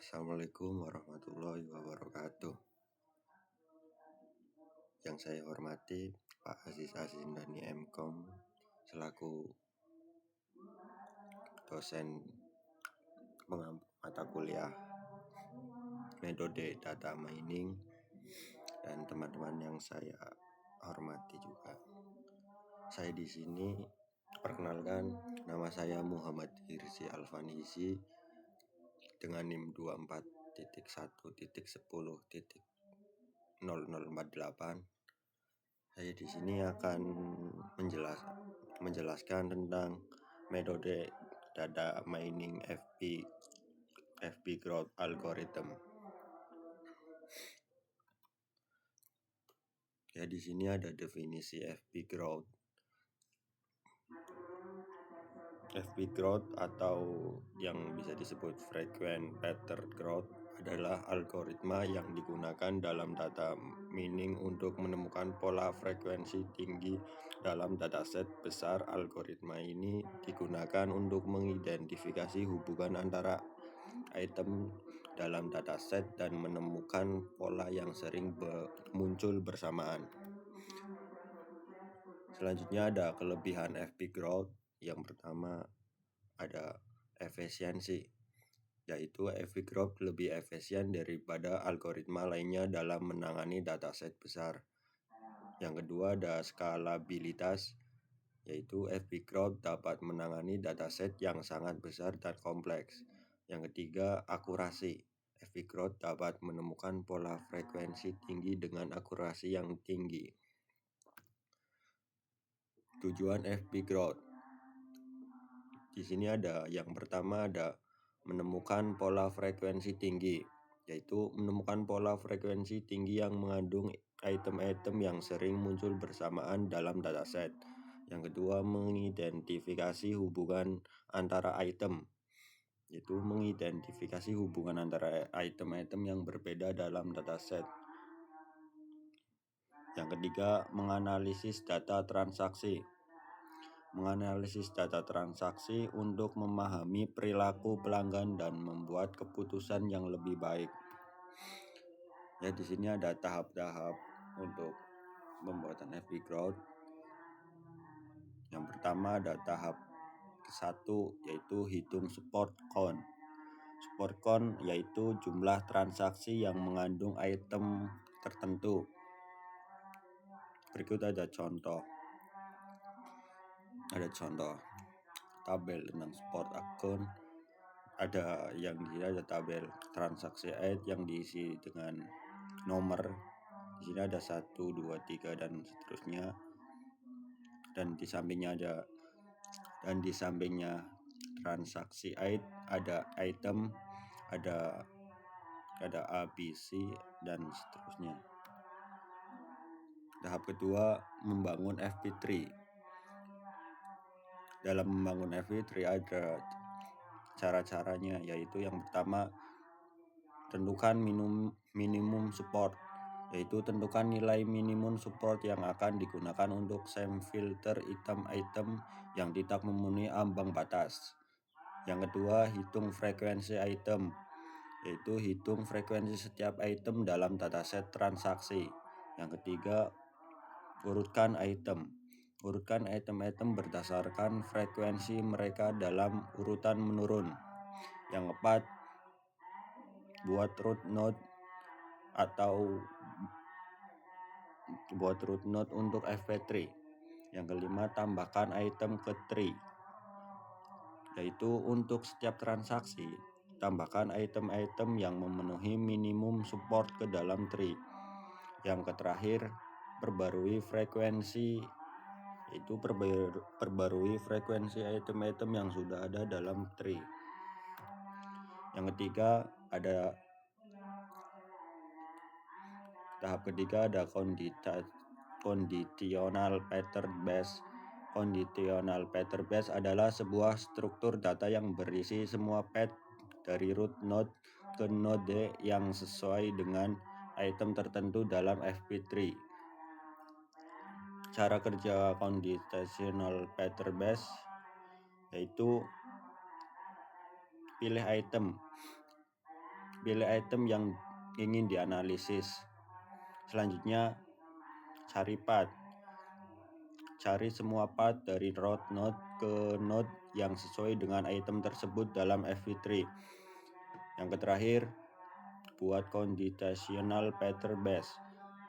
Assalamualaikum warahmatullahi wabarakatuh. Yang saya hormati Pak Aziz Azindani MKom selaku dosen pengampu mata kuliah metode data mining dan teman-teman yang saya hormati juga. Saya di sini perkenalkan, nama saya Muhammad Hirsi Alfanisi dengan NIM 24.1.10.0048. Saya di sini akan menjelaskan tentang metode data mining FP growth algorithm. Ya, di sini ada definisi FP growth. FP growth atau yang bisa disebut frequent pattern growth adalah algoritma yang digunakan dalam data mining untuk menemukan pola frekuensi tinggi dalam dataset besar. Algoritma ini digunakan untuk mengidentifikasi hubungan antara item dalam dataset dan menemukan pola yang sering muncul bersamaan. Selanjutnya ada kelebihan FP growth. Yang pertama ada efisiensi, yaitu FP growth lebih efisien daripada algoritma lainnya dalam menangani dataset besar. Yang kedua ada skalabilitas, yaitu FP growth dapat menangani dataset yang sangat besar dan kompleks. Yang ketiga akurasi, FP growth dapat menemukan pola frekuensi tinggi dengan akurasi yang tinggi. Tujuan FP growth. Di sini ada yang pertama ada menemukan pola frekuensi tinggi, yaitu menemukan pola frekuensi tinggi yang mengandung item-item yang sering muncul bersamaan dalam dataset. Yang kedua mengidentifikasi hubungan antara item, yaitu mengidentifikasi hubungan antara item-item yang berbeda dalam dataset. Yang ketiga menganalisis data transaksi. Menganalisis data transaksi untuk memahami perilaku pelanggan dan membuat keputusan yang lebih baik. Ya, di sini ada tahap-tahap untuk pembuatan FP growth. Yang pertama ada tahap ke-1, yaitu hitung support count. Support count yaitu jumlah transaksi yang mengandung item tertentu. Berikut ada contoh. Tabel tentang support account. Ada yang ada tabel transaksi ID yang diisi dengan nomor. Di sini ada 1, 2, 3 dan seterusnya. Dan di sampingnya transaksi ID ada item, ada A, B, C dan seterusnya. Tahap kedua membangun FP3. Dalam membangun FP3 ada cara-caranya, yaitu yang pertama tentukan minimum support, yaitu tentukan nilai minimum support yang akan digunakan untuk filter item-item yang tidak memenuhi ambang batas. Yang kedua hitung frekuensi item, yaitu hitung frekuensi setiap item dalam dataset transaksi. Yang ketiga urutkan item. Urutkan item-item berdasarkan frekuensi mereka dalam urutan menurun. Yang keempat, buat root node untuk FP3. Yang kelima, tambahkan item ke tree, yaitu untuk setiap transaksi tambahkan item-item yang memenuhi minimum support ke dalam tree. Yang terakhir, perbarui frekuensi item-item yang sudah ada dalam tree. Yang ketiga ada tahap ketiga ada conditional pattern base. Conditional pattern base adalah sebuah struktur data yang berisi semua path dari root node ke node yang sesuai dengan item tertentu dalam FP3. Cara kerja conditional pattern base yaitu pilih item. pilih item yang ingin dianalisis. Selanjutnya, cari path. Cari semua path dari root node ke node yang sesuai dengan item tersebut dalam FP3. Yang terakhir, buat conditional pattern base.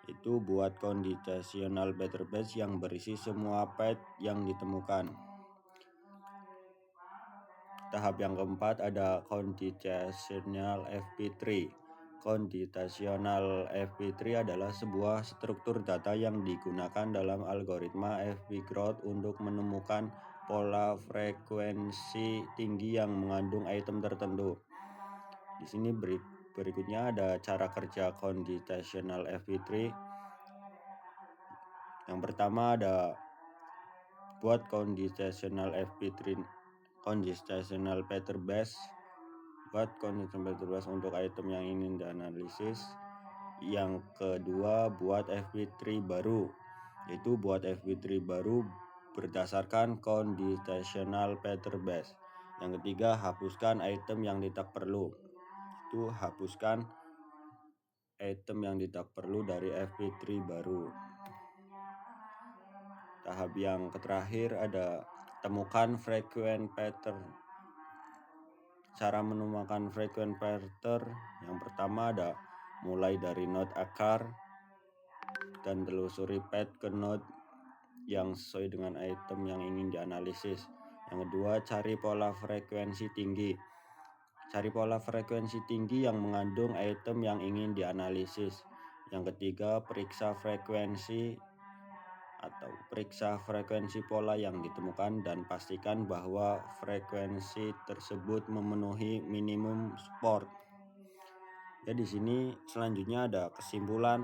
Itu buat conditional pattern base yang berisi semua path yang ditemukan. Tahap yang keempat ada conditional FP3. Conditional FP3 adalah sebuah struktur data yang digunakan dalam algoritma FP growth untuk menemukan pola frekuensi tinggi yang mengandung item tertentu. Di sini berikutnya ada cara kerja conditional FP3. Yang pertama ada buat conditional FP3 conditional pattern base. Buat conditional pattern base untuk item yang ingin dianalisis. Yang kedua, buat FP3 baru, yaitu buat FP3 baru berdasarkan conditional pattern base. Yang ketiga, hapuskan item yang tidak perlu. Itu hapuskan item yang tidak perlu dari FP3 baru. Tahap yang terakhir ada temukan frequent pattern. Cara menemukan frequent pattern yang pertama ada mulai dari node akar dan telusuri path ke node yang sesuai dengan item yang ingin dianalisis. Yang kedua, cari pola frekuensi tinggi. Cari pola frekuensi tinggi yang mengandung item yang ingin dianalisis. Yang ketiga, periksa frekuensi pola yang ditemukan dan pastikan bahwa frekuensi tersebut memenuhi minimum support. Ya, di sini selanjutnya ada kesimpulan.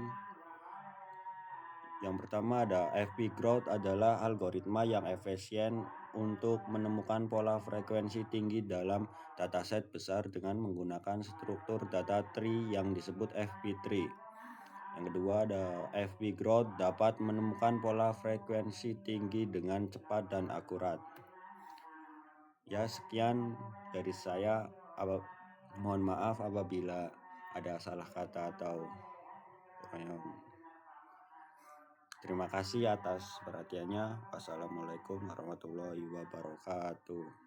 Yang pertama ada FP growth adalah algoritma yang efisien untuk menemukan pola frekuensi tinggi dalam dataset besar dengan menggunakan struktur data tree yang disebut FP3. Yang kedua ada FP growth dapat menemukan pola frekuensi tinggi dengan cepat dan akurat. Ya, sekian dari saya. Mohon maaf apabila ada salah kata atau terima kasih atas perhatiannya. Wassalamualaikum warahmatullahi wabarakatuh.